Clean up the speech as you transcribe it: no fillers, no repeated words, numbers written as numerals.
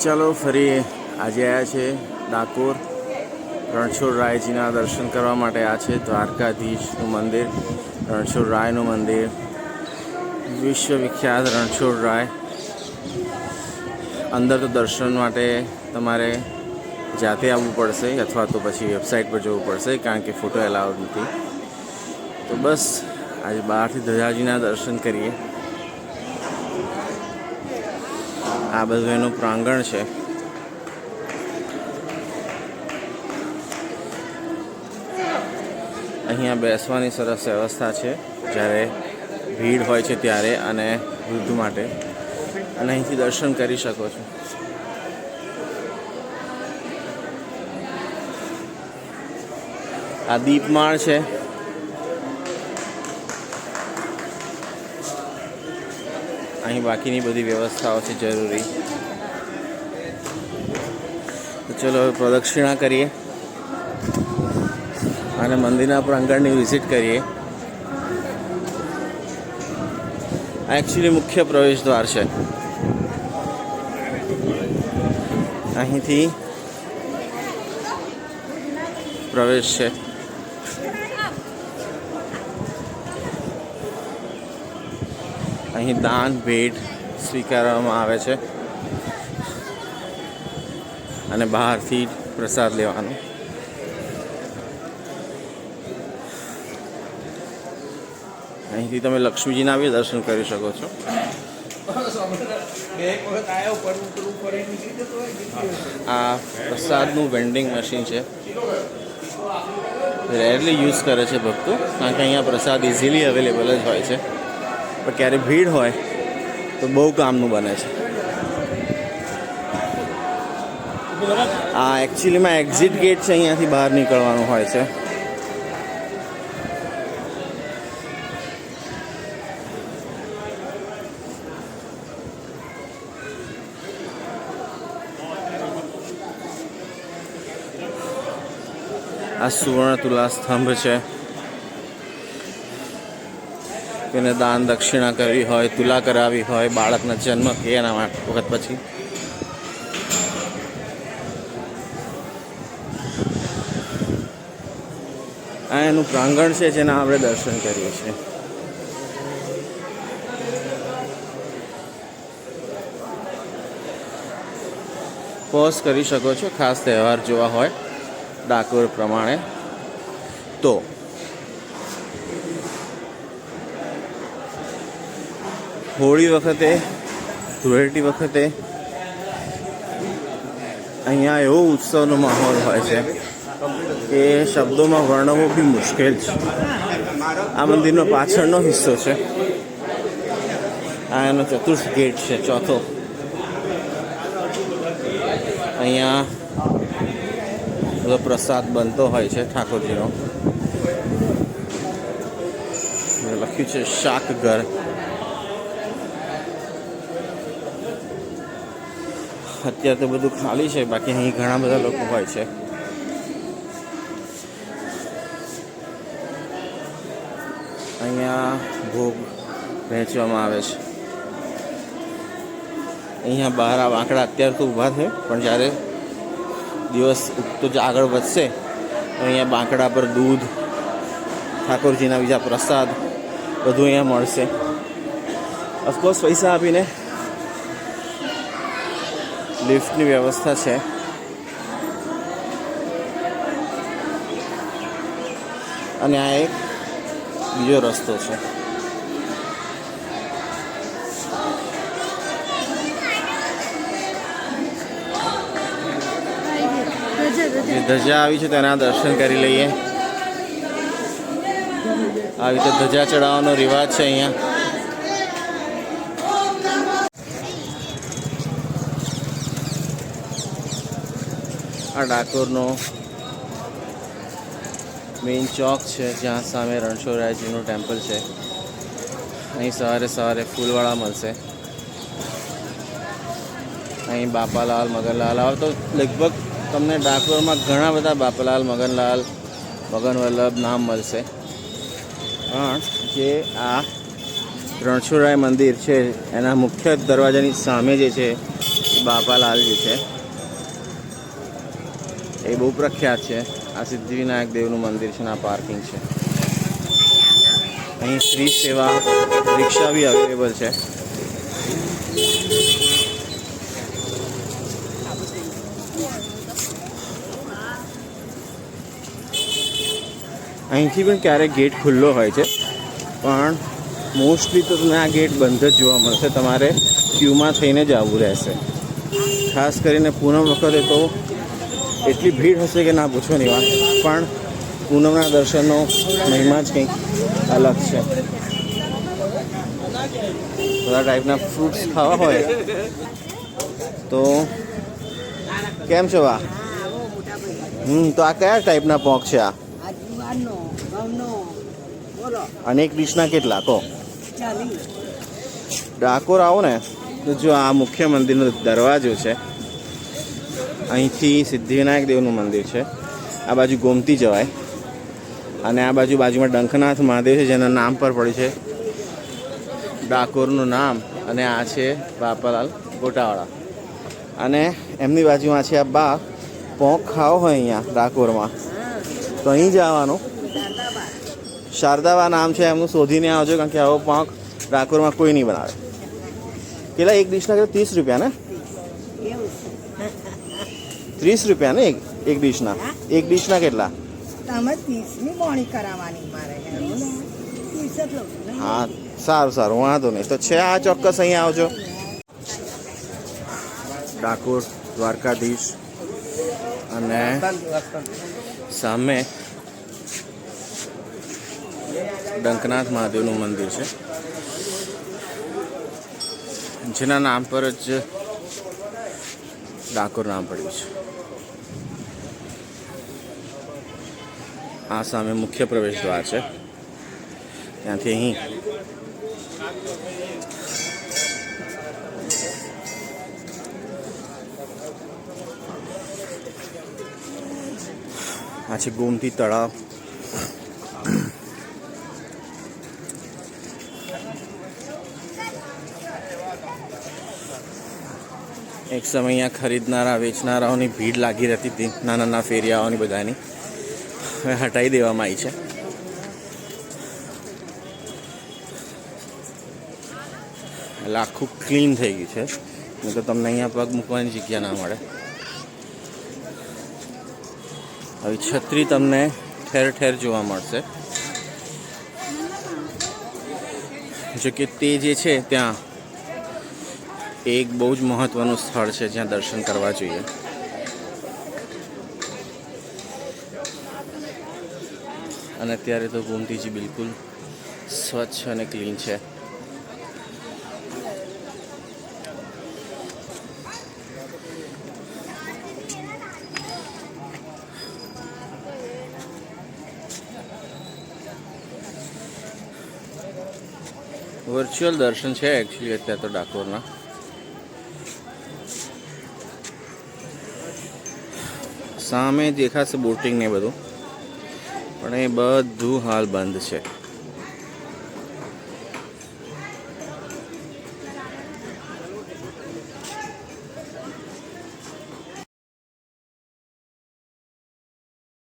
ચાલો ફરી આજે આવ્યા છે ડાકોર રણછોડરાયજીના દર્શન કરવા માટે. આ છે દ્વારકાધીશનું મંદિર, રણછોડરાયનું મંદિર, વિશ્વવિખ્યાત રણછોડરાય. અંદર તો દર્શન માટે તમારે જાતે આવવું પડશે અથવા તો પછી વેબસાઇટ પર જવું પડશે, કારણ કે ફોટો એલાઉડ નથી. તો બસ આજે બહારથી ધજાજીના દર્શન કરીએ. આ બધું એનું પ્રાંગણ છે. અહીંયા બેસવાની સરસ વ્યવસ્થા છે જ્યારે ભીડ હોય છે ત્યારે, અને વૃદ્ધ માટે, અને અહીંથી દર્શન કરી શકો છો. આ દીપમાળ છે. અહીં બાકીની બધી વ્યવસ્થાઓ છે જરૂરી. તો ચલો હવે પ્રદક્ષિણા કરીએ અને મંદિરના પ્રાંગણની વિઝિટ કરીએ. આ એકચ્યુઅલી મુખ્ય પ્રવેશ દ્વાર છે. અહીંથી પ્રવેશ છે. અહીં દાન ભેટ સ્વીકારવામાં આવે છે અને બહારથી પ્રસાદ લેવાનો. અહીંથી તમે લક્ષ્મીજીના બી દર્શન કરી શકો છો. આ પ્રસાદનું વેન્ડિંગ મશીન છે. રેરલી યુઝ કરે છે ભક્તો, કારણ કે અહીંયા પ્રસાદ ઇઝીલી અવેલેબલ જ હોય છે. પણ ક્યારે ભીડ હોય તો બહુ કામનું બને છે. આ એકચ્યુઅલીમાં એક્ઝિટ ગેટ છે, અહીંયાથી બહાર નીકળવાનું હોય છે. આ સુવર્ણ તુલા સ્તંભ છે. તેને દાન દક્ષિણા કરવી હોય, તુલા કરાવી હોય બાળકના જન્મ કે એના વખત પછી. આ એનું પ્રાંગણ છે જેના આપણે દર્શન કરીએ છીએ. પોઝ કરી શકો છો ખાસ તહેવાર જોવા હોય ડાકોર પ્રમાણે. તો હોળી વખતે, ધૂળેટી વખતે અહીંયા એવો ઉત્સવનો માહોલ હોય છે કે શબ્દોમાં વર્ણવવો બી મુશ્કેલ છે. આ મંદિરનો પાછળનો હિસ્સો છે. આ એનો ચતુર્થ ગેટ છે, ચોથો. અહીંયા બધો પ્રસાદ બનતો હોય છે ઠાકોરજીનો. લખ્યું છે શાક ઘર. અત્યારે તો બધું ખાલી છે, બાકી અહીં ઘણા બધા લોકો હોય છે. અહીંયા ભોગ વહેંચવામાં આવે છે. અહીંયા બહાર આ વાંકડા અત્યારે તો ઊભા છે, પણ જ્યારે દિવસ તો આગળ વધશે તો અહીંયા બાંકડા પર દૂધ, ઠાકોરજીના બીજા પ્રસાદ બધું અહીંયા મળશે. ઓફકોર્સ પૈસા આપીને લિફ્ટની વ્યવસ્થા છે. અને આ એક બીજો રસ્તો છે. ધજા આવી છે તેના દર્શન કરી લઈએ. આવી રીતે ધજા ચડાવવાનો રિવાજ છે અહીંયા. આ ડાકોરનો મેઇન ચોક છે, જ્યાં સામે રણછોડરાયજીનું ટેમ્પલ છે. અહીં સવારે સવારે ફૂલવાળા મળશે. અહીં બાપાલાલ, મગનલાલ. હવે તો લગભગ તમને ડાકોરમાં ઘણા બધા બાપાલાલ, મગનલાલ, મગનવલ્લભ નામ મળશે. પણ જે આ રણછોડરાય મંદિર છે એના મુખ્ય દરવાજાની સામે જે છે બાપાલાલજી છે, એ બહુ પ્રખ્યાત છે. આ સિદ્ધિવિનાયક દેવનું મંદિર છે ને આ પાર્કિંગ છે. અહીં શ્રી સેવા રિક્ષા બી અવેલેબલ છે. અહીંથી પણ ક્યારેક ગેટ ખુલ્લો હોય છે, પણ મોસ્ટલી તો તમને આ ગેટ બંધ જ જોવા મળશે. તમારે ક્યુમાં થઈને જ આવવું રહેશે. ખાસ કરીને પૂનમ વખતે તો એટલી ભીડ હશે કે ના પૂછો નહીં વાત. પણ પૂનમના દર્શનનો મહિમા જ કંઈક અલગ છે. બધા ટાઈપના ફ્રૂટ્સ ખાવા હોય તો કેમ છો બા? તો આ કયા ટાઈપના પોંક છે આ? અને એક ડીશના કેટલા કહો? ડાકોર આવો ને તો જો આ મુખ્ય મંદિરનો દરવાજો છે. અહીંથી સિદ્ધિવિનાયક દેવનું મંદિર છે. આ બાજુ ગોમતી જવાય અને આ બાજુમાં ડંખનાથ મહાદેવ છે, જેના નામ પર પડ્યું છે ડાકોરનું નામ. અને આ છે બાપાલાલ ગોટાવાળા. અને એમની બાજુમાં છે આ બા. પોંક ખાવો હોય અહીંયા ડાકોરમાં તો અહીં જ આવવાનું. શારદાબા નામ છે એમનું, શોધીને આવજો, કારણ કે આવો પોંક ડાકોરમાં કોઈ નહીં બનાવે. કેટલા એક ડીશના? કેટલા? 30 રૂપિયા ને? 30 રૂપિયા ને એક ડીશના? એક ડીશના કેટલા? હા સારું વાંધો નહીં. તો છે આ ચોક્કસ અહીંયા આવજો. ડાકોર દ્વારકાધીશ અને સામે ડંકનાથ મહાદેવનું મંદિર છે, જેના નામ પર જ ડાકોર નામ પડ્યું છે. આ સામે મુખ્ય પ્રવેશ દ્વાર છે. ત્યાંથી અહીં આ છે ગોમતી તળાવ. એક સમય અહીંયા ખરીદનારા વેચનારાઓની ભીડ લાગી રહેતી હતી, નાના ફેરિયાઓની બધાની. હવે હટાવી દેવામાં આવી છે. એટલે આખું ક્લીન થઈ ગયું છે, નહીં તો તમને અહીંયા પગ મૂકવાની જગ્યા ના મળે. હવે છત્રી તમને ઠેર ઠેર જોવા મળશે. જો કે તે જે છે ત્યાં એક બહુ જ મહત્વનું સ્થળ છે જ્યાં દર્શન કરવા જોઈએ. અને અત્યારે તો ગોમતીજી બિલકુલ સ્વચ્છ અને ક્લીન છે. વર્ચ્યુઅલ દર્શન છે એકચ્યુઅલી અત્યારે તો ડાકોરના. સામે દેખાશે બોટિંગ ને બધું, પણ એ બધું હાલ બંધ છે.